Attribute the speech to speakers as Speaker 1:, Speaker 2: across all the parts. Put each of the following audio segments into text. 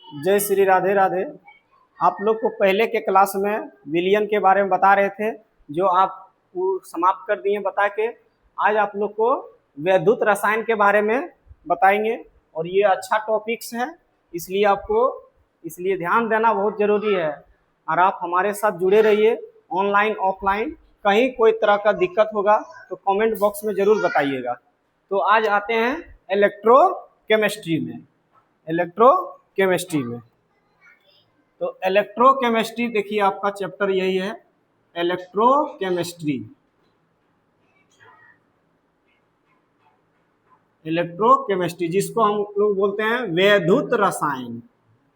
Speaker 1: जय श्री राधे राधे। आप लोग को पहले के क्लास में विलयन के बारे में बता रहे थे, जो आप वो समाप्त कर दिए बता के। आज आप लोग को वैद्युत रसायन के बारे में बताएंगे और ये अच्छा टॉपिक्स है, इसलिए ध्यान देना बहुत ज़रूरी है। और आप हमारे साथ जुड़े रहिए, ऑनलाइन ऑफलाइन। कहीं कोई तरह का दिक्कत होगा तो कमेंट बॉक्स में ज़रूर बताइएगा। तो आज आते हैं इलेक्ट्रोकेमिस्ट्री में। तो इलेक्ट्रोकेमिस्ट्री देखिए, आपका चैप्टर यही है, इलेक्ट्रोकेमिस्ट्री जिसको हम लोग बोलते हैं वैद्युत रसायन।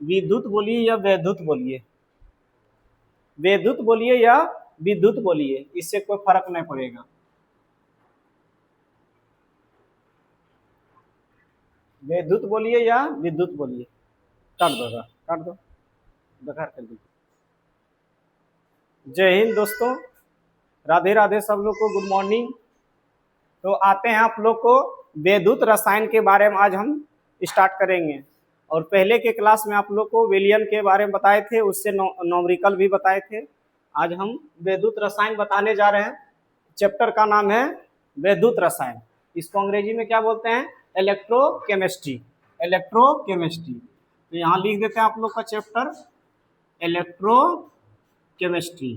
Speaker 1: विद्युत बोलिए या वैद्युत बोलिए, वैद्युत बोलिए या विद्युत बोलिए, इससे कोई फर्क नहीं पड़ेगा। वैद्युत बोलिए या विद्युत बोलिए। काट दो बेकार कर दीजिए। जय हिंद दोस्तों, राधे राधे सब लोग को, गुड मॉर्निंग। तो आते हैं आप लोग को वैद्युत रसायन के बारे में आज हम स्टार्ट करेंगे। और पहले के क्लास में आप लोग को विलयन के बारे में बताए थे, उससे न्यूमेरिकल भी बताए थे। आज हम वैद्युत रसायन बताने जा रहे हैं। चैप्टर का नाम है वैद्युत रसायन। इसको अंग्रेजी में क्या बोलते हैं? इलेक्ट्रोकेमिस्ट्री। तो यहाँ लिख देते हैं आप लोग का चैप्टर इलेक्ट्रोकेमिस्ट्री।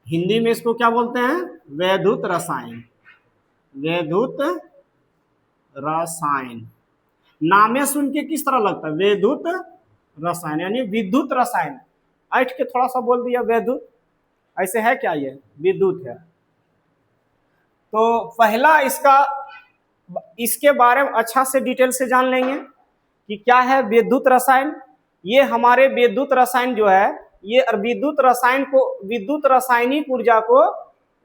Speaker 1: हिंदी में इसको क्या बोलते हैं? वैद्युत रसायन। नामे सुन के किस तरह लगता है? वैद्युत रसायन यानी विद्युत रसायन। ऐठ के थोड़ा सा बोल दिया वैद्युत, ऐसे है क्या? ये विद्युत है। तो पहला इसके बारे में अच्छा से डिटेल से जान लेंगे कि क्या है विद्युत रसायन। ये हमारे विद्युत रसायन जो है, ये विद्युत रासायनिक ऊर्जा को,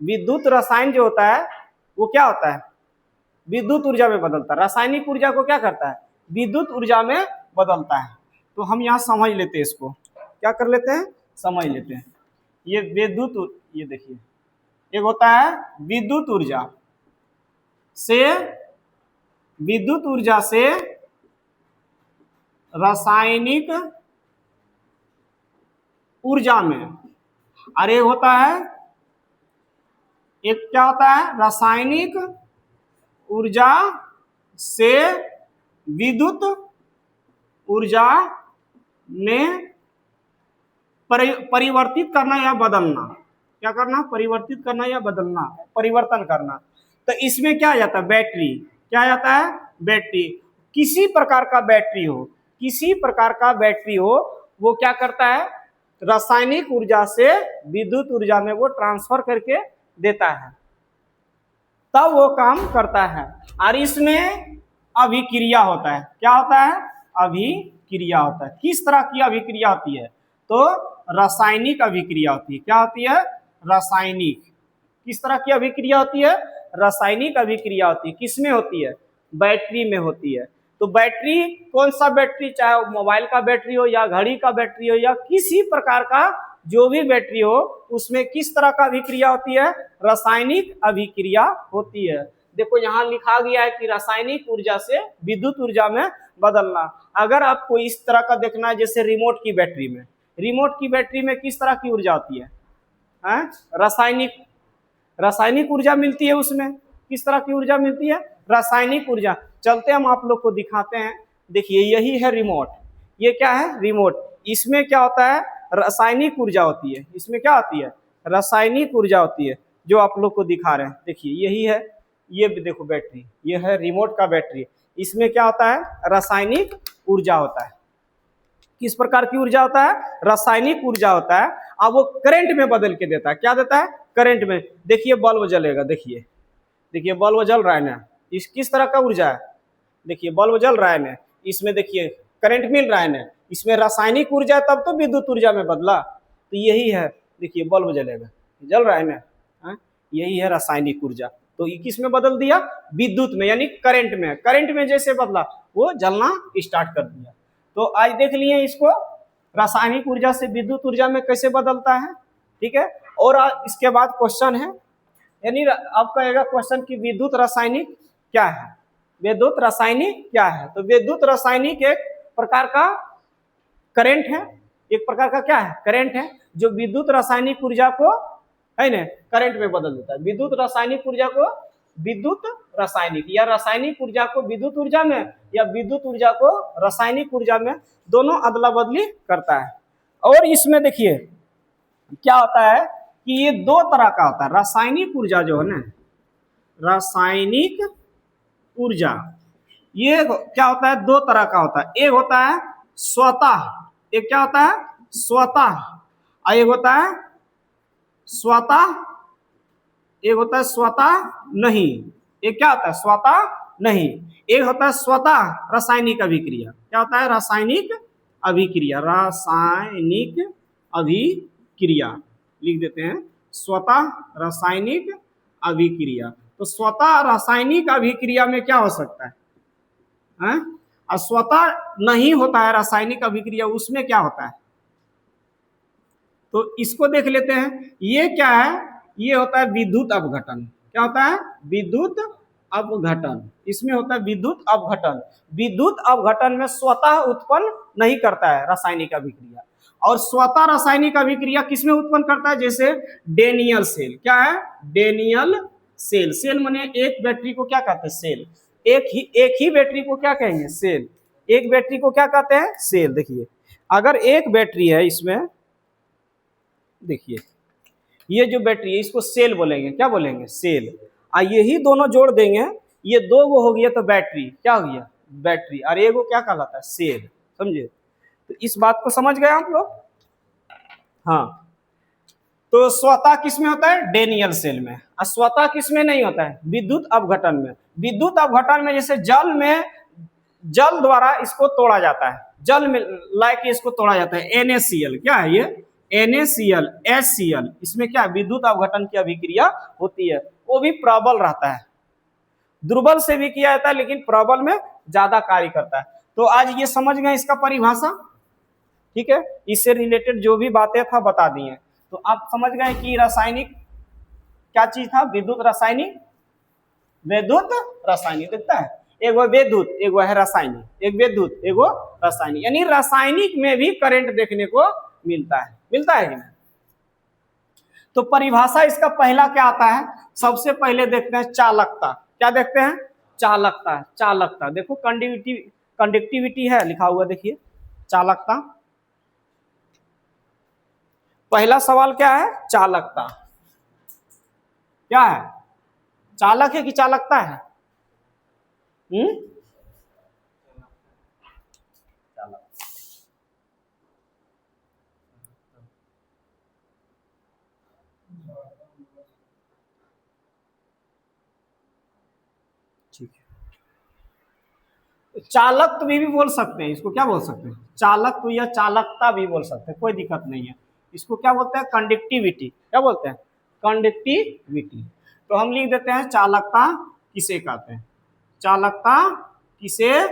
Speaker 1: विद्युत रसायन जो होता है वो क्या होता है? विद्युत ऊर्जा में बदलता है। रासायनिक ऊर्जा को क्या करता है? विद्युत ऊर्जा में बदलता है। तो हम यहाँ समझ लेते हैं, इसको क्या कर लेते हैं? समझ लेते हैं। ये ये देखिए, एक होता है विद्युत ऊर्जा से रासायनिक ऊर्जा में। और एक होता है, एक क्या होता है? रासायनिक ऊर्जा से विद्युत ऊर्जा में परिवर्तित करना या बदलना। क्या करना? परिवर्तित करना या बदलना, परिवर्तन करना। तो इसमें क्या आ जाता है? बैटरी। क्या आ जाता है? बैटरी। किसी प्रकार का बैटरी हो, वो क्या करता है? रासायनिक ऊर्जा से विद्युत ऊर्जा में वो ट्रांसफर करके देता है, तब वो काम करता है। और इसमें अभिक्रिया होता है। क्या होता है? अभिक्रिया होता है। किस तरह की अभिक्रिया होती है? तो रासायनिक अभिक्रिया होती है। क्या होती है? रासायनिक। किस तरह की अभिक्रिया होती है? रासायनिक अभिक्रिया होती है। किसमें होती है? बैटरी में होती है। तो बैटरी, कौन सा बैटरी, चाहे वो मोबाइल का बैटरी हो या घड़ी का बैटरी हो या किसी प्रकार का जो भी बैटरी हो, उसमें किस तरह का अभिक्रिया होती है? रासायनिक अभिक्रिया होती है। देखो यहाँ लिखा गया है कि रासायनिक ऊर्जा से विद्युत ऊर्जा में बदलना। अगर आपको इस तरह का देखना है, जैसे रिमोट की बैटरी में किस तरह की ऊर्जा होती है? रासायनिक ऊर्जा मिलती है उसमें। किस तरह की ऊर्जा मिलती है? रासायनिक ऊर्जा। चलते हम आप लोग को दिखाते हैं। देखिए यही है रिमोट। ये क्या है? रिमोट। इसमें क्या होता है? रासायनिक ऊर्जा होती है। इसमें क्या होती है? रासायनिक ऊर्जा होती है, जो आप लोग को दिखा रहे हैं। देखिए यही है, ये देखो बैटरी, ये है रिमोट का बैटरी। इसमें क्या होता है? रासायनिक ऊर्जा होता है। किस प्रकार की ऊर्जा होता है? रासायनिक ऊर्जा होता है। अब वो करंट में बदल के देता है। क्या देता है? करंट में। देखिए बल्ब जलेगा, देखिए बल्ब जल रहा है ना। इस किस तरह का ऊर्जा है? देखिए बल्ब जल रहा है ना, इसमें देखिए करंट मिल रहा है ना, इसमें रासायनिक ऊर्जा, तब तो विद्युत ऊर्जा में बदला। तो यही है, देखिए बल्ब जलेगा, जल रहा है ना, यही है रासायनिक ऊर्जा। तो ये किस में बदल दिया? विद्युत में, यानी करंट में जैसे बदला, वो जलना स्टार्ट कर दिया। तो आज देख लिए इसको, रासायनिक ऊर्जा से विद्युत ऊर्जा में कैसे बदलता है। ठीक है। और इसके बाद क्वेश्चन है, यानी आपका आएगा क्वेश्चन कि विद्युत रासायनिक क्या है? विद्युत रासायनिक क्या है? तो विद्युत रासायनिक एक प्रकार का करंट है, एक प्रकार का क्या है? करंट है, जो विद्युत रासायनिक ऊर्जा को है ना करंट में बदल देता है। विद्युत रासायनिक ऊर्जा को विद्युत रासायनिक, या रासायनिक ऊर्जा को विद्युत ऊर्जा में, या विद्युत ऊर्जा को रासायनिक ऊर्जा में, दोनों अदला बदली करता है। और इसमें देखिए क्या होता है कि ये दो तरह का होता है। रासायनिक ऊर्जा जो है ना, रासायनिक ऊर्जा ये क्या होता है? दो तरह का होता है। एक होता है स्वतः, एक क्या होता है? स्वतः, और एक होता है स्वतः, एक होता है स्वतः नहीं। एक क्या होता है? स्वतः नहीं। एक होता है स्वतः रासायनिक अभिक्रिया। क्या होता है? रासायनिक अभिक्रिया, रासायनिक अभिक्रिया लिख देते हैं, स्वतः रासायनिक अभिक्रिया। तो स्वतः रासायनिक अभिक्रिया में क्या हो सकता है? और स्वतः नहीं होता है रासायनिक अभिक्रिया, उसमें क्या होता है? तो इसको देख लेते हैं। ये क्या है? ये होता है विद्युत अपघटन। क्या होता है? विद्युत अपघटन। इसमें होता है विद्युत अपघटन। विद्युत अपघटन में स्वतः उत्पन्न नहीं करता है रासायनिक अभिक्रिया, और स्वतः रासायनिक अभिक्रिया किसमें उत्पन्न करता है? जैसे डेनियल सेल। क्या है? Daniel cell. सेल माने एक बैटरी को क्या कहते हैं? सेल। एक ही बैटरी को क्या कहेंगे? सेल। एक बैटरी को क्या कहते हैं? सेल। देखिए अगर एक बैटरी है, इसमें देखिए ये जो बैटरी है इसको सेल बोलेंगे। क्या बोलेंगे? सेल। यही दोनों जोड़ देंगे, ये दो वो हो गया तो बैटरी क्या हो गया? बैटरी। और एगो क्या कहलाता है? सेल। समझे? तो इस बात को समझ गए आप लोग? हाँ। तो स्वतः किस में होता है? डेनियल सेल में। और स्वतः किस में नहीं होता है? विद्युत अपघटन में। विद्युत अपघटन में जैसे जल में, जल द्वारा इसको तोड़ा जाता है, जल में ला के इसको तोड़ा जाता है। NaCl। क्या है ये? NaCl, HCl। इसमें क्या? विद्युत अपघटन की अभिक्रिया होती है। वो भी प्रबल रहता है, दुर्बल से भी किया जाता है, लेकिन प्रबल में ज्यादा कार्य करता है। तो आज ये समझ गए इसका परिभाषा, ठीक है? इससे रिलेटेड जो भी बातें था बता दी हैं। तो आप समझ गए कि रासायनिक क्या चीज था? विद्युत रासायनिक, विद्युत रासायनिक। दिखता है एगो विद्युत, एगो है रासायनिक, एक विद्युत एगो रासायनिक, यानी रासायनिक में भी करंट देखने को मिलता है। मिलता है कि नहीं? तो परिभाषा इसका पहला क्या आता है? सबसे पहले देखते हैं चालकता। क्या देखते हैं? चालकता। चालकता देखो, कंडक्टिविटी है लिखा हुआ, देखिए चालकता। पहला सवाल क्या है? चालकता। क्या है? चालक है कि चालकता है? ठीक है, चालकत्व भी बोल सकते हैं इसको। क्या बोल सकते हैं? चालकत्व या चालकता भी बोल सकते हैं, कोई दिक्कत नहीं है। इसको क्या बोलते हैं? कंडक्टिविटी। क्या बोलते हैं? कंडक्टिविटी। तो हम लिख देते हैं चालकता किसे कहते हैं? चालकता किसे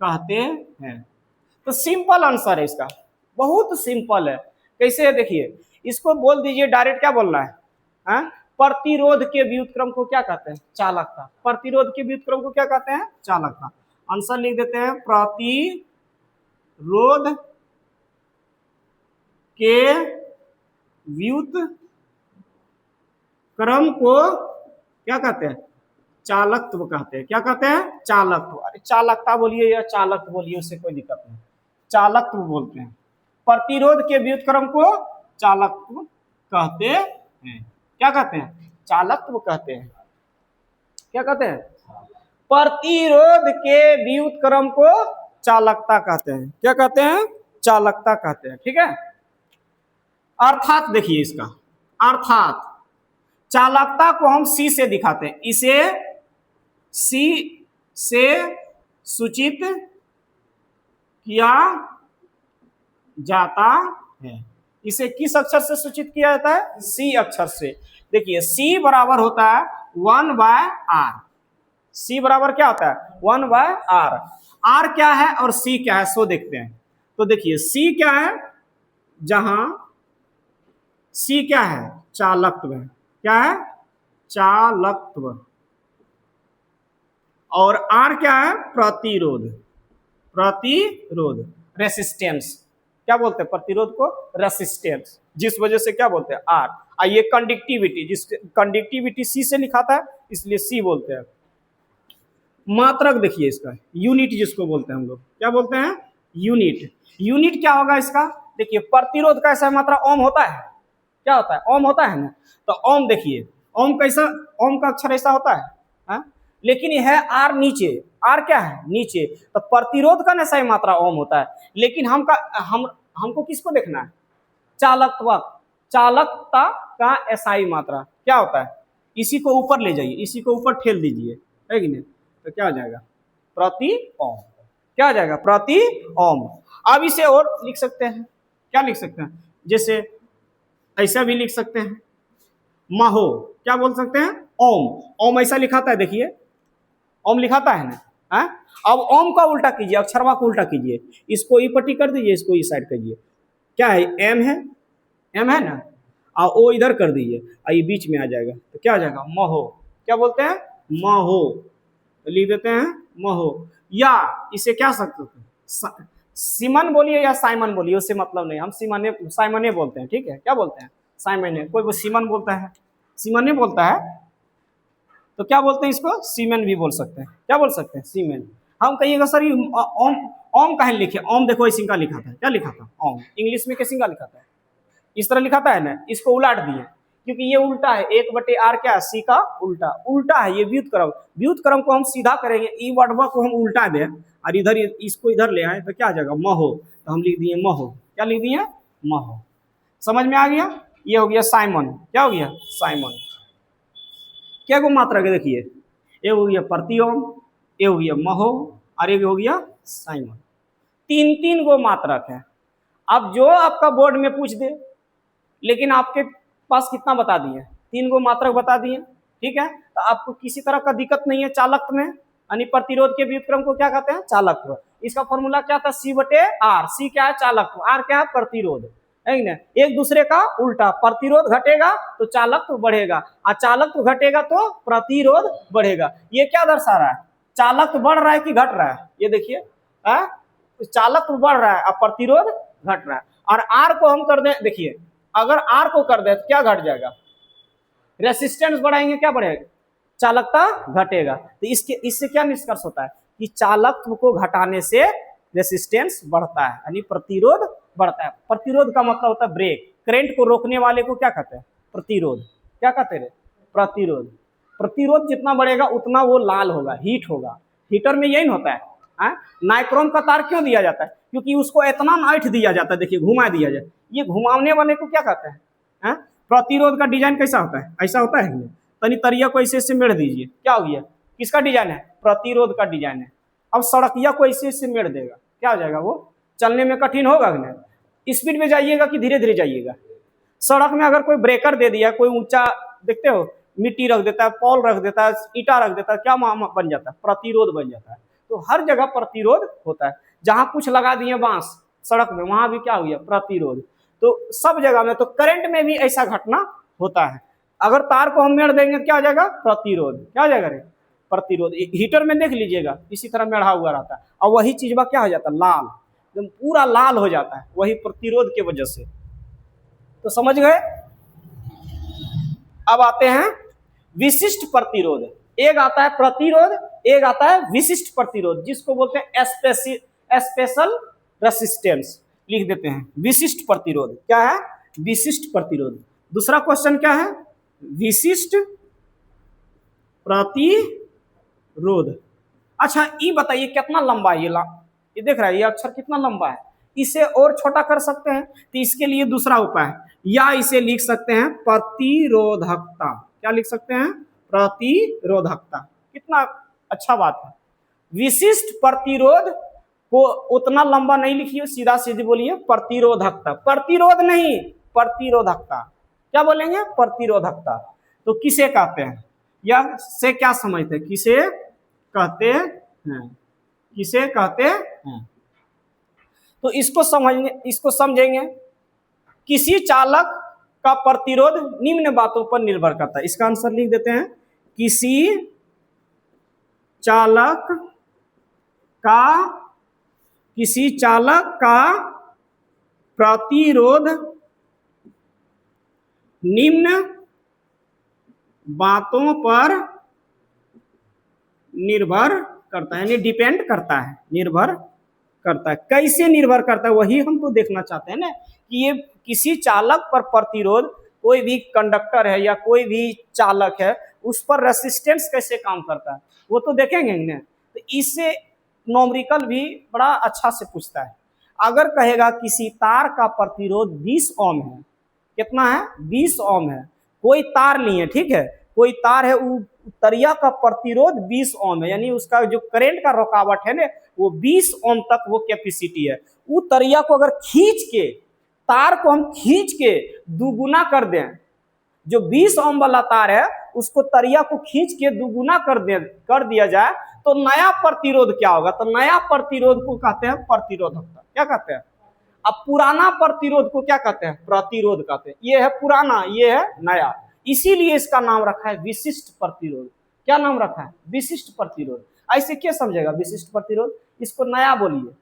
Speaker 1: कहते हैं? तो सिंपल आंसर है इसका, बहुत सिंपल है। कैसे है? देखिए इसको बोल दीजिए डायरेक्ट। क्या बोलना है? प्रतिरोध के व्युत्क्रम को क्या कहते हैं? चालकता। प्रतिरोध के व्युत्क्रम को क्या कहते हैं? चालकता। आंसर लिख देते हैं, प्रतिरोध के व्युत्क्रम को क्या कहते हैं? चालकत्व कहते हैं। क्या कहते हैं? चालकत्व। अरे चालकता बोलिए या चालकत्व बोलिए, उससे कोई दिक्कत नहीं, चालकत्व बोलते हैं। प्रतिरोध के व्युत्क्रम को चालकत्व कहते हैं। क्या कहते हैं? चालकत्व कहते हैं। क्या कहते हैं? प्रतिरोध के व्युत्क्रम को चालकता कहते हैं। क्या कहते हैं? चालकता कहते हैं। ठीक है? अर्थात देखिए इसका अर्थात, चालकता को हम C से दिखाते हैं। इसे C से सूचित किया जाता है। इसे किस अक्षर से सूचित किया जाता है? C अक्षर से। देखिए C बराबर होता है 1/r। C बराबर क्या होता है? 1/r। R क्या है और C क्या है, सो देखते हैं। तो देखिए C क्या है? जहां C क्या है? चालकत्व। क्या है? चालकत्व। और आर क्या है? प्रतिरोध, प्रतिरोध, रेसिस्टेंस। क्या बोलते हैं प्रतिरोध को? रेसिस्टेंस, जिस वजह से क्या बोलते हैं? आर। ये कंडक्टिविटी, जिस कंडक्टिविटी सी से लिखा था इसलिए सी बोलते हैं। मात्रक देखिए इसका, यूनिट जिसको बोलते हैं हम लोग, क्या बोलते हैं? यूनिट। यूनिट क्या होगा इसका? देखिए प्रतिरोध का ऐसा मात्रा ओम होता है, क्या होता है? ओम होता है ना। तो ओम देखिए, ओम कैसा, ओम का अक्षर ऐसा होता है, हा? लेकिन यह है आर नीचे, आर क्या है? नीचे। तो प्रतिरोध का ऐसा मात्रा ओम होता है, लेकिन हमको किसको देखना है? चालकत्व, चालकता का एसआई मात्रा क्या होता है? इसी को ऊपर ले जाइए, इसी को ऊपर ठेल दीजिए, है कि नहीं? तो क्या हो जाएगा? प्रति ओम। क्या हो जाएगा? प्रति ओम। अब इसे और लिख सकते हैं, क्या लिख सकते हैं? जैसे ऐसा भी लिख सकते हैं, महो, क्या बोल सकते हैं? ओम। ओम ऐसा लिखाता है, देखिए ओम लिखाता है ना, है? अब ओम का उल्टा कीजिए, अक्षरवा को उल्टा कीजिए, इसको ई पट्टी कर दीजिए, इसको ई साइड कीजिए। क्या है? एम है, एम है ना, और ओ इधर कर दीजिए, ये बीच में आ जाएगा, तो क्या आ जाएगा? महो। क्या बोलते हैं? महो। लिख देते हैं महो। या इसे क्या सकते हैं? सिमन बोलिए या साइमन बोलिए, उससे मतलब नहीं, हम सिमने साइमने बोलते हैं, ठीक है? क्या बोलते हैं? साइमने। कोई वो सीमन बोलता है, सीमने बोलता है, तो क्या बोलते हैं इसको? सीमेन भी बोल सकते हैं। क्या बोल सकते हैं? सीमेन। हम कहिएगा सर ये ओम, ओम कहीं लिखे? ओम देखो ऐसी का लिखा था, क्या लिखा था? ओम। इंग्लिश में कैसी का लिखा था? इस तरह लिखा था है ना, इसको उलट दिए, क्योंकि ये उल्टा है, 1/r क्या है? सी का उल्टा, उल्टा है ये व्युत्क्रम। व्युत्क्रम को हम सीधा करेंगे, ई वर्डवा को हम उल्टा दें और इधर इसको इधर ले आए, तो क्या आ जाएगा? महो। तो हम लिख दिए महो। क्या लिख दिए? महो। समझ में आ गया? ये हो गया साइमन। क्या हो गया? साइमन। क्या को मात्रा के देखिए, ये हो गया प्रति ओम, ये हो गया महो, और ये हो गया साइमन। 3-3 गो मात्रक है। अब जो आपका बोर्ड में पूछ दे, लेकिन आपके पास कितना बता दिए? 3 गो मात्रक बता दिए, ठीक है? तो आपको किसी तरह का दिक्कत नहीं है चालकत्व में, यानी प्रतिरोध के व्युत्क्रम को क्या कहते हैं? चालकत्व। इसका फॉर्मूला क्या था? C/R। C क्या है? चालकत्व। R क्या है? प्रतिरोध, है ना? एक दूसरे का उल्टा, प्रतिरोध घटेगा तो चालकत्व बढ़ेगा, और चालकत्व घटेगा तो प्रतिरोध बढ़ेगा। ये क्या दर्शा रहा है? चालकत्व बढ़ रहा है कि घट रहा है? ये देखिए, चालकत्व बढ़ रहा है और प्रतिरोध घट रहा है। और R को हम कर दें, देखिए अगर R को कर दे तो क्या घट जाएगा? रेसिस्टेंस बढ़ाएंगे, क्या बढ़ेगा? चालकता घटेगा। तो इससे क्या निष्कर्ष होता है? कि चालकत्व को घटाने से रेसिस्टेंस बढ़ता है, यानी प्रतिरोध बढ़ता है। प्रतिरोध का मतलब होता है ब्रेक, करंट को रोकने वाले को क्या कहते हैं? प्रतिरोध। क्या कहते हैं? प्रतिरोध। प्रतिरोध जितना बढ़ेगा उतना वो लाल होगा, हीट होगा। हीटर में यही होता है। नाइक्रोम का तार क्यों दिया जाता है? क्योंकि उसको इतना नाइट दिया जाता है, देखिए घुमा दिया जाए, ये घुमाने वाले को क्या कहते हैं? प्रतिरोध का डिजाइन कैसा होता है? ऐसा होता है। तनी तरिया को ऐसे ऐसे मेढ़ दीजिए, क्या हो गया? किसका डिजाइन है? प्रतिरोध का डिजाइन है। अब सड़किया को ऐसे ऐसे मेढ़ देगा, क्या हो जाएगा? वो चलने में कठिन होगा कि नहीं? स्पीड में जाइएगा कि धीरे धीरे जाइएगा? सड़क में अगर कोई ब्रेकर दे दिया, कोई ऊंचा देखते हो मिट्टी रख देता है, पॉल रख देता है, ईटा रख देता है, क्या बन जाता है? प्रतिरोध बन जाता है। तो हर जगह प्रतिरोध होता है। जहां कुछ लगा दिए बांस सड़क में, वहां भी क्या हो गया? प्रतिरोध। तो सब जगह में, तो करंट में भी ऐसा घटना होता है। अगर तार को हम मेढ़ देंगे क्या हो जाएगा? प्रतिरोध। क्या हो जाएगा रे? प्रतिरोध। हीटर में देख लीजिएगा इसी तरह मेढ़ा हुआ रहता है, और वही चीज क्या हो जाता है? लाल, एकदम पूरा लाल हो जाता है, वही प्रतिरोध के वजह से। तो समझ गए? अब आते हैं विशिष्ट प्रतिरोध। एक आता है प्रतिरोध, एक आता है विशिष्ट प्रतिरोध, जिसको बोलते हैं स्पेशल रेसिस्टेंस। लिख देते हैं विशिष्ट प्रतिरोध। क्या है? विशिष्ट प्रतिरोध। दूसरा क्वेश्चन क्या है? विशिष्ट प्रतिरोध। अच्छा ये बताइए कितना लंबा है ये देख रहा है, ये अक्षर कितना लंबा है? इसे और छोटा कर सकते हैं, तो इसके लिए दूसरा उपाय है, या इसे लिख सकते हैं प्रतिरोधकता। क्या लिख सकते हैं? प्रतिरोधकता। कितना अच्छा बात है। विशिष्ट प्रतिरोध को उतना लंबा नहीं लिखिए, सीधा सीधी बोलिए प्रतिरोधकता। प्रतिरोध नहीं, प्रतिरोधकता। क्या बोलेंगे? प्रतिरोधकता। तो किसे कहते हैं, या से क्या समझते हैं? किसे कहते हैं? किसे कहते हैं? तो इसको समझेंगे। किसी चालक का प्रतिरोध निम्न बातों पर निर्भर करता है। इसका आंसर लिख देते हैं, किसी चालक का किसी चालक का प्रतिरोध निम्न बातों पर निर्भर करता है, यानी डिपेंड करता है, निर्भर करता है। कैसे निर्भर करता है वही हम तो देखना चाहते हैं ना, कि ये किसी चालक पर प्रतिरोध, कोई भी कंडक्टर है या कोई भी चालक है उस पर रेसिस्टेंस कैसे काम करता है वो तो देखेंगे ना। तो इससे न्यूमेरिकल भी बड़ा अच्छा से पूछता है। अगर कहेगा किसी तार का प्रतिरोध 20 ओम है, कितना है 20 ओम है, कोई तार लिए, ठीक है, कोई तार है, वो तरिया का प्रतिरोध 20 ओम है, यानी उसका जो करंट का रुकावट है ना वो 20 ओम तक वो कैपेसिटी है। वो तरिया को अगर खींच के, तार को हम खींच के दुगुना कर दें, जो 20 ओम वाला तार है उसको तरिया को खींच के दुगुना कर दिया जाए तो नया प्रतिरोध क्या होगा? तो नया प्रतिरोध को कहते हैं प्रतिरोधकता। क्या कहते हैं? अब पुराना प्रतिरोध को क्या कहते हैं? प्रतिरोध कहते हैं। ये है पुराना, ये है नया, इसीलिए इसका नाम रखा है विशिष्ट प्रतिरोध। क्या नाम रखा है? विशिष्ट प्रतिरोध। ऐसे क्या समझेगा विशिष्ट प्रतिरोध? इसको नया बोलिए।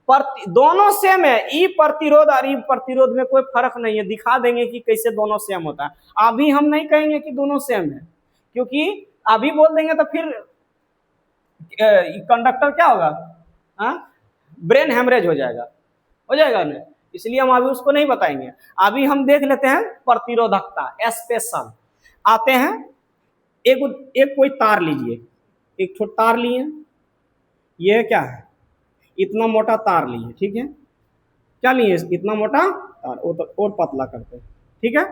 Speaker 1: दोनों सेम है, ई प्रतिरोध और ई प्रतिरोध में कोई फर्क नहीं है। दिखा देंगे कि कैसे दोनों सेम होता है। अभी हम नहीं कहेंगे कि दोनों सेम है, क्योंकि अभी बोल देंगे तो फिर कंडक्टर क्या होगा? ब्रेन हेमरेज हो जाएगा ना, इसलिए हम अभी उसको नहीं बताएंगे। अभी हम देख लेते हैं प्रतिरोधकता स्पेशल। आते हैं, एक कोई तार लीजिए, एक छोटा तार लिए, ये क्या है? इतना मोटा तार लिए, ठीक है, क्या लिए? इतना मोटा तार, और पतला करते हैं, ठीक है।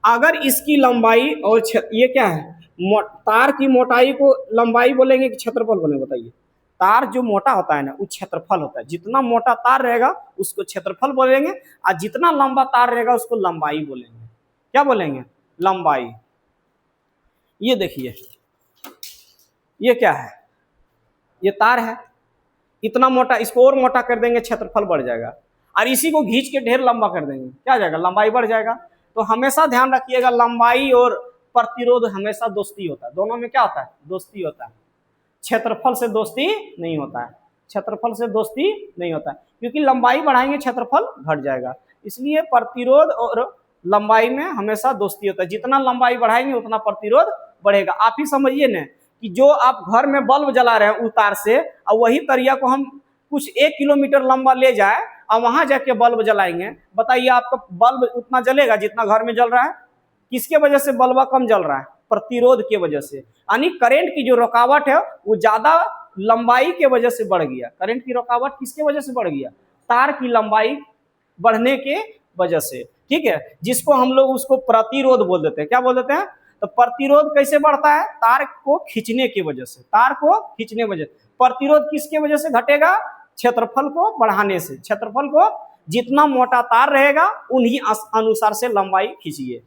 Speaker 1: अगर इसकी लंबाई और ये क्या है? तार की मोटाई को लंबाई बोलेंगे कि क्षेत्रफल बोलेंगे? बताइए। तार जो मोटा होता है ना वो क्षेत्रफल होता है। जितना मोटा तार रहेगा उसको क्षेत्रफल बोलेंगे, और जितना लंबा तार रहेगा उसको लंबाई बोलेंगे। क्या बोलेंगे? लंबाई। ये देखिए, ये क्या है? ये तार है, इतना मोटा, इसको और मोटा कर देंगे क्षेत्रफल बढ़ जाएगा, और इसी को खींच के ढेर लंबा कर देंगे, क्या आ जाएगा? लंबाई बढ़ जाएगा। तो हमेशा ध्यान रखिएगा, लंबाई और प्रतिरोध हमेशा दोस्ती होता है। दोनों में क्या होता है? दोस्ती होता है। क्षेत्रफल से दोस्ती नहीं होता है, क्षेत्रफल से दोस्ती नहीं होता है, क्योंकि लंबाई बढ़ाएंगे क्षेत्रफल घट जाएगा। इसलिए प्रतिरोध और लंबाई में हमेशा दोस्ती होता है। जितना लंबाई बढ़ाएंगे उतना प्रतिरोध बढ़ेगा। आप ही समझिए ना कि जो आप घर में बल्ब जला रहे हैं उतार से, और वही तरिया को हम कुछ 1 किलोमीटर लंबा ले जाए और वहां जाके बल्ब जलाएंगे, बताइए आपका बल्ब उतना जलेगा जितना घर में जल रहा है? किसके वजह से बल्ब कम जल रहा है? प्रतिरोध के वजह से। यानी करंट की जो रुकावट है वो ज्यादा लंबाई के वजह से बढ़ गया। करंट की रुकावट किसके वजह से बढ़ गया? तार की लंबाई बढ़ने के वजह से, ठीक है, जिसको हम लोग उसको प्रतिरोध बोल देते हैं। क्या बोल देते हैं? तो प्रतिरोध कैसे बढ़ता है? तार को खींचने की वजह से। तार को खींचने की वजह से। प्रतिरोध किसके वजह से घटेगा? क्षेत्रफल को बढ़ाने से। क्षेत्रफल को, जितना मोटा तार रहेगा उन्हीं अनुसार से लंबाई खींचिए।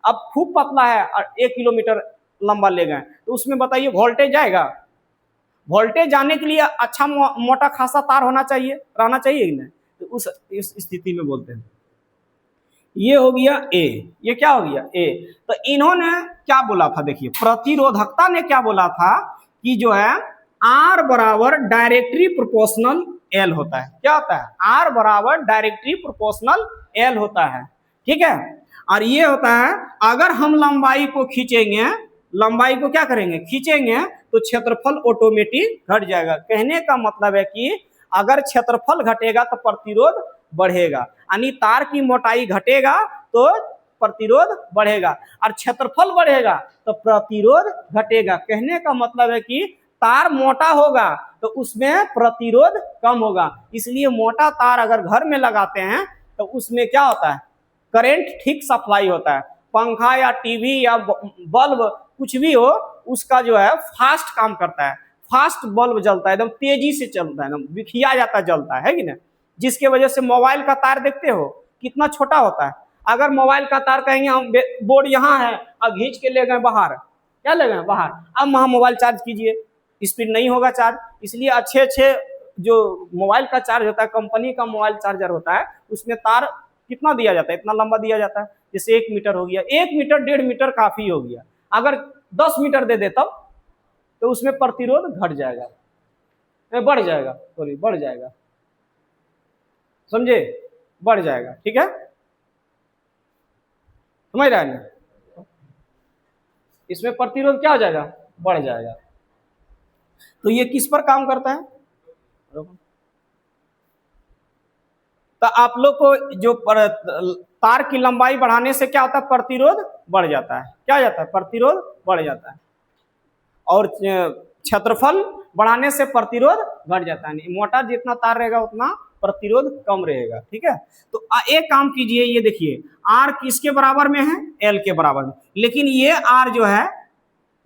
Speaker 1: अब खूब पतला है और 1 किलोमीटर लंबा ले गए तो उसमें बताइए वोल्टेज जाएगा? वोल्टेज जाने के लिए अच्छा मोटा खासा तार होना चाहिए, रहना चाहिए कि नहीं? तो उस स्थिति में बोलते हैं। ये हो गया ए। ये क्या हो गया? ए। तो इन्होंने क्या बोला था? देखिए, प्रतिरोधकता ने क्या बोला था कि जो है आर बराबर डायरेक्टली प्रोपोर्शनल एल होता है। क्या होता है? आर बराबर डायरेक्टली प्रोपोर्शनल एल होता है, ठीक है। और ये होता है, अगर हम लंबाई को खींचेंगे, लंबाई को क्या करेंगे? खींचेंगे, तो क्षेत्रफल ऑटोमेटिक घट जाएगा। कहने का मतलब है कि अगर क्षेत्रफल घटेगा तो प्रतिरोध बढ़ेगा, यानी तार की मोटाई घटेगा तो प्रतिरोध बढ़ेगा, और क्षेत्रफल बढ़ेगा तो प्रतिरोध घटेगा। कहने का मतलब है कि तार मोटा होगा तो उसमें प्रतिरोध कम होगा। इसलिए मोटा तार अगर घर में लगाते हैं तो उसमें क्या होता है? करंट ठीक सप्लाई होता है। पंखा या टीवी या बल्ब कुछ भी हो, उसका जो है फास्ट काम करता है, फास्ट बल्ब जलता है, एकदम तेजी से चलता है, एकदम बिखिया जाता जलता है कि नहीं? जिसके वजह से मोबाइल का तार देखते हो कितना छोटा होता है। अगर मोबाइल का तार कहेंगे हम बोर्ड यहाँ है और खींच के ले गए बाहर, क्या ले गए बाहर, अब वहाँ मोबाइल चार्ज कीजिए, स्पीड नहीं होगा चार्ज। इसलिए अच्छे जो मोबाइल का चार्ज होता है, कंपनी का मोबाइल चार्जर होता है, उसमें तार कितना दिया जाता है? इतना लंबा दिया जाता है, जैसे 1 मीटर हो गया, 1 मीटर 1.5 मीटर काफी हो गया। अगर 10 मीटर दे दे तब तो उसमें प्रतिरोध घट जाएगा, बढ़ जाएगा, सॉरी बढ़ जाएगा, समझे, बढ़ जाएगा, ठीक है, समझ रहा है ना, इसमें प्रतिरोध क्या हो जाएगा, बढ़ जाएगा। तो ये किस पर काम करता है, तो आप लोग को जो तार की लंबाई बढ़ाने से क्या होता है, प्रतिरोध बढ़ जाता है, क्या जाता है, प्रतिरोध बढ़ जाता है, और क्षेत्रफल बढ़ाने से प्रतिरोध घट जाता है, मोटा जितना तार रहेगा उतना प्रतिरोध कम रहेगा, ठीक है। तो एक काम कीजिए, ये देखिए आर किसके बराबर में है, एल के बराबर में, लेकिन ये आर जो है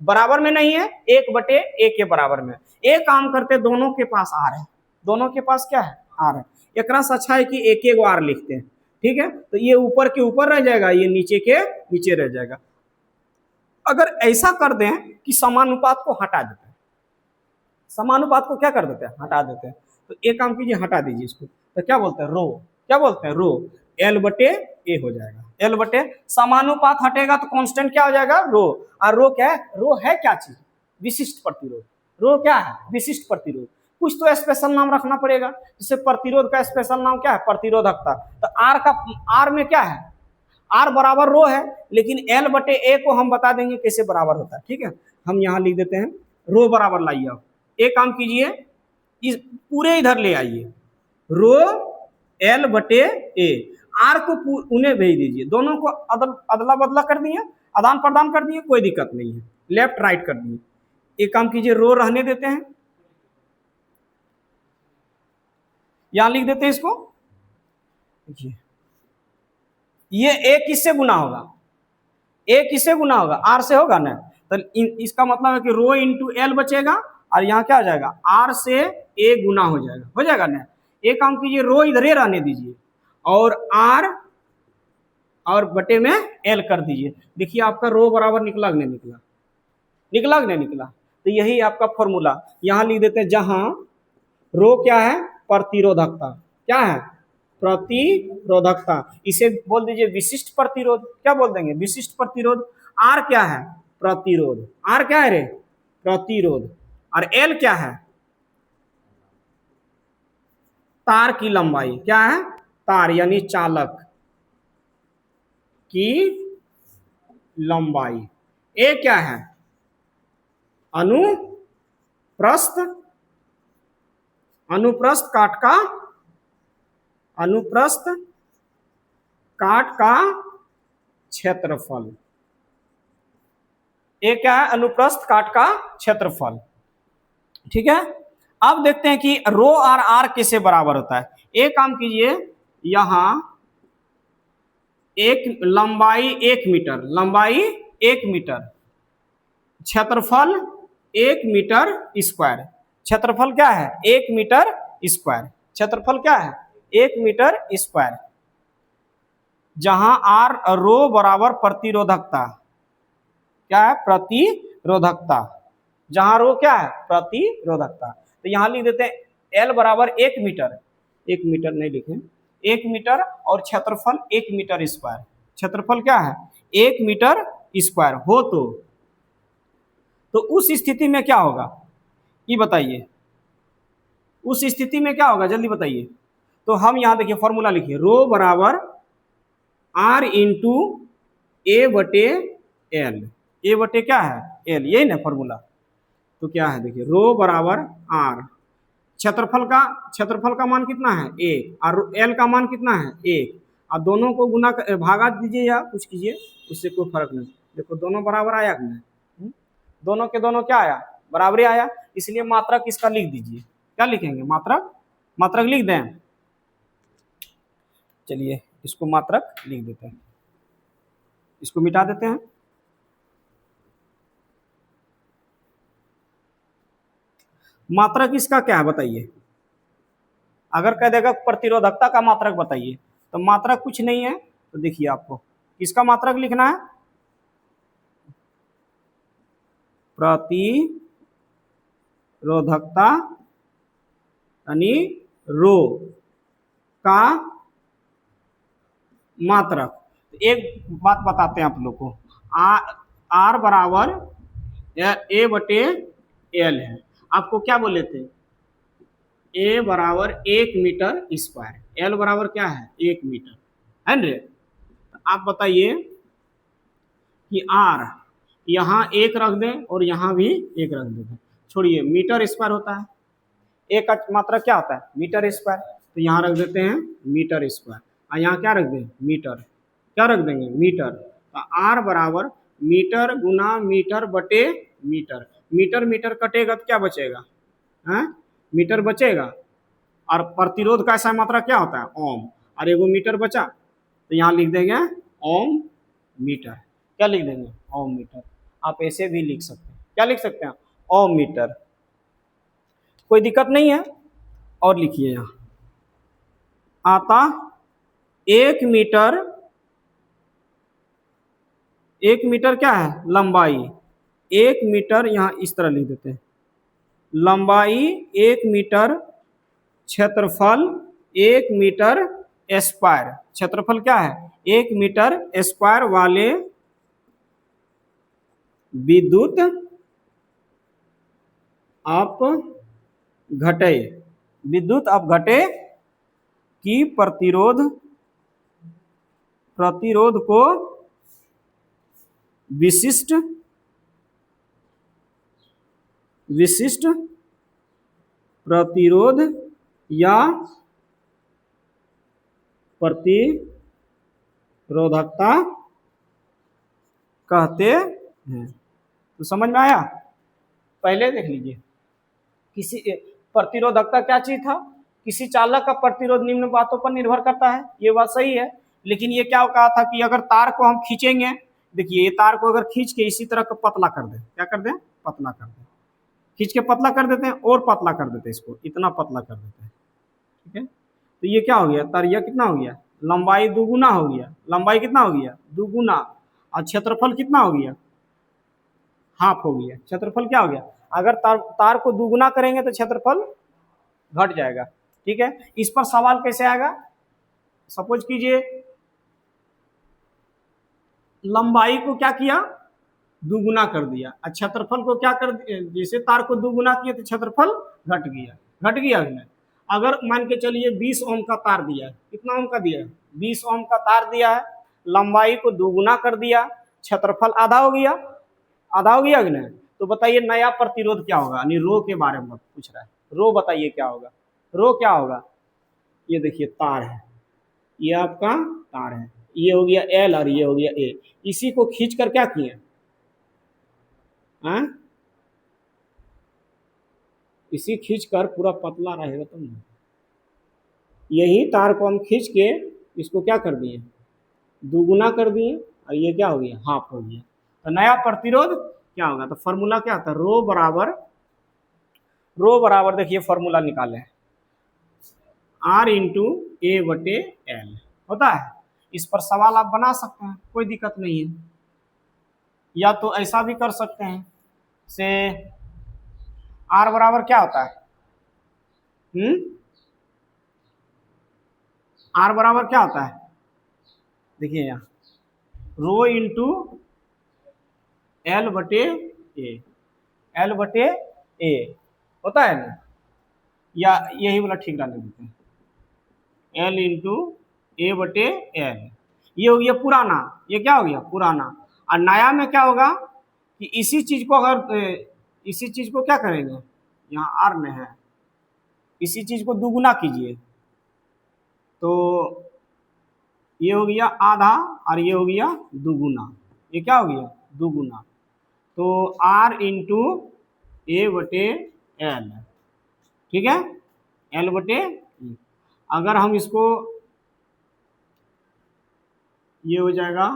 Speaker 1: बराबर में नहीं है, 1/a के बराबर में। एक काम करते, दोनों के पास आर है, दोनों के पास क्या है, आर है, एक अच्छा है कि एक एक आर लिखते हैं, ठीक है। तो ये ऊपर के ऊपर रह जाएगा, ये नीचे के नीचे रह जाएगा। अगर ऐसा कर दें कि समानुपात को हटा देते हैं, समानुपात को क्या कर देते हैं, हटा देते हैं, तो एक काम कीजिए, हटा दीजिए इसको, तो क्या बोलते हैं, रो, क्या बोलते हैं, रो, L/A हो जाएगा, L/, समानुपात हटेगा तो कांस्टेंट क्या हो जाएगा, रो, और रो क्या है, रो है क्या चीज, विशिष्ट प्रतिरोध, रो क्या है, विशिष्ट प्रतिरोध, कुछ तो स्पेशल नाम रखना पड़ेगा, जिससे प्रतिरोध का स्पेशल नाम क्या है, प्रतिरोधकता। तो आर में क्या है, आर बराबर रो है, लेकिन L/A को हम बता देंगे कैसे बराबर होता है, ठीक है। हम यहाँ लिख देते हैं, रो बराबर लाइए, आप एक काम कीजिए, इस पूरे इधर ले आइए, रो L/A, आर को उन्हें भेज दीजिए, दोनों को अदला बदला कर दिए, आदान प्रदान कर दिए, कोई दिक्कत नहीं है, लेफ्ट राइट कर दिए। एक काम कीजिए, रो रहने देते हैं, यहां लिख देते हैं इसको, देखिए ये ए किससे गुना होगा, ए किससे गुना होगा, आर से होगा ना, तो इसका मतलब है कि रो इंटू एल बचेगा, और यहाँ क्या हो जाएगा, आर से ए गुना हो जाएगा ना। एक काम कीजिए, रो इधर ही रहने दीजिए, और आर और बटे में एल कर दीजिए, देखिए आपका रो बराबर निकला कि नहीं निकला, निकला कि नहीं निकला। तो यही आपका फॉर्मूला यहाँ लिख देते हैं, जहां रो क्या है, प्रतिरोधकता, क्या है, प्रतिरोधकता, इसे बोल दीजिए विशिष्ट प्रतिरोध, क्या बोल देंगे, विशिष्ट प्रतिरोध। आर क्या है, प्रतिरोध, आर क्या है रे, प्रतिरोध, और एल क्या है, तार की लंबाई, क्या है, तार यानी चालक की लंबाई। ए क्या है, अनुप्रस्थ, अनुप्रस्थ काट का, अनुप्रस्थ काट का क्षेत्रफल, ए क्या है, अनुप्रस्थ काट का क्षेत्रफल, ठीक है। अब देखते हैं कि रो और आर किससे बराबर होता है। एक काम कीजिए, यहां एक लंबाई 1 मीटर, लंबाई 1 मीटर, क्षेत्रफल 1 मीटर स्क्वायर, क्षेत्रफल क्या है, 1 मीटर स्क्वायर, क्षेत्रफल क्या है, 1 मीटर स्क्वायर, जहां आर रो बराबर प्रतिरोधकता, क्या है, प्रतिरोधकता, जहां रो क्या है, प्रतिरोधकता। तो यहां लिख देते हैं एल बराबर 1 मीटर, 1 मीटर नहीं लिखे, 1 मीटर, और क्षेत्रफल 1 मीटर स्क्वायर, क्षेत्रफल क्या है, 1 मीटर स्क्वायर हो, तो उस स्थिति में क्या होगा, ये बताइए, उस स्थिति में क्या होगा, जल्दी बताइए। तो हम यहां देखिए फॉर्मूला लिखिए, रो बराबर आर इंटू A/L, A/, क्या है, एल, यही ना फॉर्मूला। तो क्या है, देखिए रो बराबर आर, क्षेत्रफल का मान कितना है, 1, और एल का मान कितना है, 1, और दोनों को गुना भागा दीजिए या कुछ कीजिए, उससे कोई फर्क नहीं। देखो दोनों बराबर आया कि नहीं, दोनों के दोनों क्या आया, बराबरी आया, इसलिए मात्रक इसका लिख दीजिए, क्या लिखेंगे, मात्रक, मात्रक लिख दें, चलिए इसको मात्रक लिख देते हैं, इसको मिटा देते हैं। मात्रक इसका क्या है बताइए, अगर कह देगा प्रतिरोधकता का मात्रक बताइए, तो मात्रक कुछ नहीं है, तो देखिए आपको किसका मात्रक लिखना है, प्रतिरोधकता यानी रो का मात्रक। एक बात बताते हैं आप लोग को, आर बराबर A/L एल है। आपको क्या बोले थे, ए बराबर 1 मीटर स्क्वायर, एल बराबर क्या है 1 मीटर, है ना। तो आप बताइए कि आर यहाँ 1 रख दें और यहाँ भी 1 रख दें, छोड़िए मीटर स्क्वायर होता है, एक का मात्रा क्या होता है मीटर स्क्वायर, तो यहाँ रख देते हैं मीटर स्क्वायर, और यहाँ क्या रख दें मीटर, क्या रख देंगे मीटर। तो आर बराबर मीटर गुना मीटर बटे मीटर, मीटर मीटर कटेगा तो क्या बचेगा, है मीटर बचेगा, और प्रतिरोध का ऐसा मात्रा क्या होता है ओम, और एगो मीटर बचा तो यहाँ लिख देंगे ओम मीटर, क्या लिख देंगे ओम मीटर। आप ऐसे भी लिख सकते हैं, क्या लिख सकते हैं ओम मीटर, कोई दिक्कत नहीं है। और लिखिए यहाँ आता 1 मीटर, 1 मीटर क्या है लंबाई, 1 मीटर यहाँ इस तरह लिख देते हैं, लंबाई 1 मीटर, क्षेत्रफल 1 मीटर स्क्वायर, क्षेत्रफल क्या है 1 मीटर स्क्वायर वाले विद्युत अपघटे, विद्युत अपघटे की प्रतिरोध को विशिष्ट प्रतिरोध या प्रतिरोधकता कहते हैं। तो समझ में आया, पहले देख लीजिए किसी प्रतिरोधकता क्या चीज था, किसी चालक का प्रतिरोध निम्न बातों पर निर्भर करता है, ये बात सही है। लेकिन ये क्या कहा था कि अगर तार को हम खींचेंगे, देखिए ये तार को अगर खींच के इसी तरह का पतला कर दें, क्या कर दें पतला कर दें, खींच के पतला कर देते हैं और पतला कर देते हैं, इसको इतना पतला कर देते हैं, ठीक है। तो ये क्या हो गया तारिया कितना हो गया, लंबाई दुगुना हो गया, लंबाई कितना हो गया दुगुना, और क्षेत्रफल कितना हो गया हाफ हो गया, क्षेत्रफल क्या हो गया, अगर तार को दुगुना करेंगे तो क्षेत्रफल घट जाएगा, ठीक है। इस पर सवाल कैसे आएगा, सपोज कीजिए लंबाई को क्या किया दुगुना कर दिया, और क्षेत्रफल को क्या कर दिया, जैसे तार को दुगुना किया तो क्षेत्रफल घट गया, घट गया नहीं। अगर मान के चलिए 20 ओम का तार दिया है, कितना ओम का दिया है 20 ओम का तार दिया है, लंबाई को दुगुना कर दिया, क्षेत्रफल आधा हो गया, आधा हो गया कि नहीं। तो बताइए नया प्रतिरोध क्या होगा, यानी रो के बारे में पूछ रहा है, रो बताइए क्या होगा, रो क्या होगा, ये देखिए तार है, ये आपका तार है, ये हो गया एल और ये हो गया ए, इसी को खींच कर क्या किए हाँ, इसी खींच कर पूरा पतला रहेगा तुम, यही तार को हम खींच के इसको क्या कर दिए दुगुना कर दिए, और ये क्या हो गया हाफ हो गया। तो नया प्रतिरोध क्या होगा, तो फॉर्मूला क्या होता है रो बराबर देखिए फॉर्मूला निकाले आर इंटू ए बटे एल होता है। इस पर सवाल आप बना सकते हैं, कोई दिक्कत नहीं है, या तो ऐसा भी कर सकते हैं से आर बराबर क्या होता है आर बराबर क्या होता है, देखिए यहाँ रो इंटू एल बटे ए, एल बटे ए होता है ना, या यही वाला ठीक रहने देते हैं एल इंटू ए बटे एल, ये हो गया पुराना, ये क्या हो गया पुराना, और नया में क्या होगा कि इसी चीज को अगर इसी चीज को क्या करेंगे, यहाँ आर में है, इसी चीज को दुगुना कीजिए तो ये हो गया आधा और ये हो गया दुगुना, ये क्या हो गया दुगुना, तो आर इंटू ए बटे एल, ठीक है एल बटे, अगर हम इसको ये हो जाएगा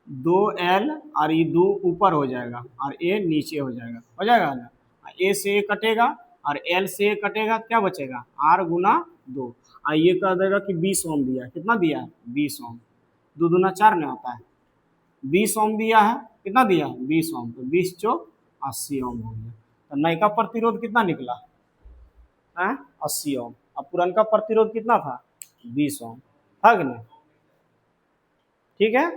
Speaker 1: 2L और ये 2 ऊपर हो जाएगा और ए नीचे हो जाएगा ना, ए से ए कटेगा और एल से ए कटेगा, क्या बचेगा आर गुना 2, और ये कह देगा कि 20 ओम दिया है, कितना दिया है 20 ओम, 2 दूना 4 नहीं होता है, 20 ओम दिया है, कितना दिया है 20 ओम, तो 20 चौक 80 ओम हो गया। तो नए का प्रतिरोध कितना निकला है 80 ओम, अब पुराना प्रतिरोध कितना था 20 ओम, था कि नहीं, ठीक है।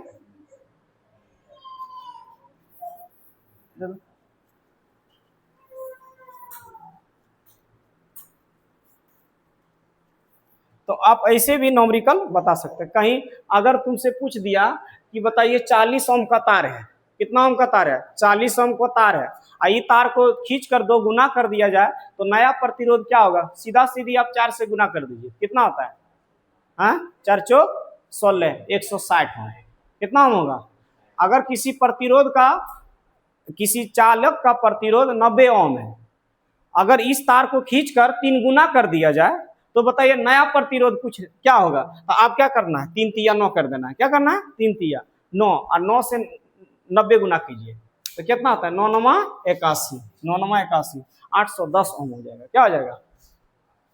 Speaker 1: तो आप ऐसे भी न्यूमेरिकल बता सकते हैं। कहीं अगर तुमसे पूछ दिया कि बताइए 40 ओम का तार है, कितना ओम का तार है, 40 ओम का तार है, ये तार को खींच कर 2 गुना कर दिया जाए तो नया प्रतिरोध क्या होगा, सीधा सीधी आप 4 से गुना कर दीजिए, कितना होता है, हाँ 4 चौक 16, 160 ओम। कितना ओम होगा? अगर किसी प्रतिरोध का, किसी चालक का प्रतिरोध 90 ओम है, अगर इस तार को खींचकर 3 गुना कर दिया जाए तो बताइए नया प्रतिरोध कुछ क्या होगा? तो आप क्या करना है, 3 तिया 9 कर देना है। क्या करना है? 3 तिया 9, और 9 से 90 गुना कीजिए तो कितना होता है, 9 नमा 81, 9 नमा 81, 810 ओम हो जाएगा। क्या हो जाएगा?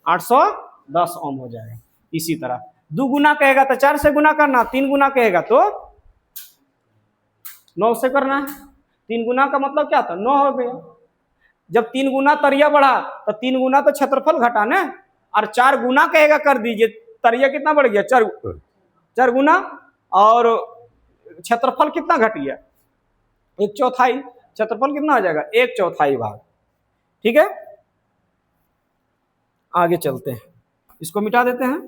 Speaker 1: 810 ओम हो जाएगा। इसी तरह 2 गुना कहेगा तो 4 से गुना करना, 3 गुना कहेगा तो 9 से करना है। 3 गुना का मतलब क्या था, 9 हो गया। जब 3 गुना तरिया बढ़ा तो 3 गुना तो क्षेत्रफल घटा ना, और 4 गुना कहेगा कर दीजिए, तरिया कितना बढ़ गया, 4 गुना, और क्षेत्रफल कितना घट गया, 1/4। क्षेत्रफल कितना हो जाएगा, 1/4 भाग। ठीक है, आगे चलते हैं, इसको मिटा देते हैं।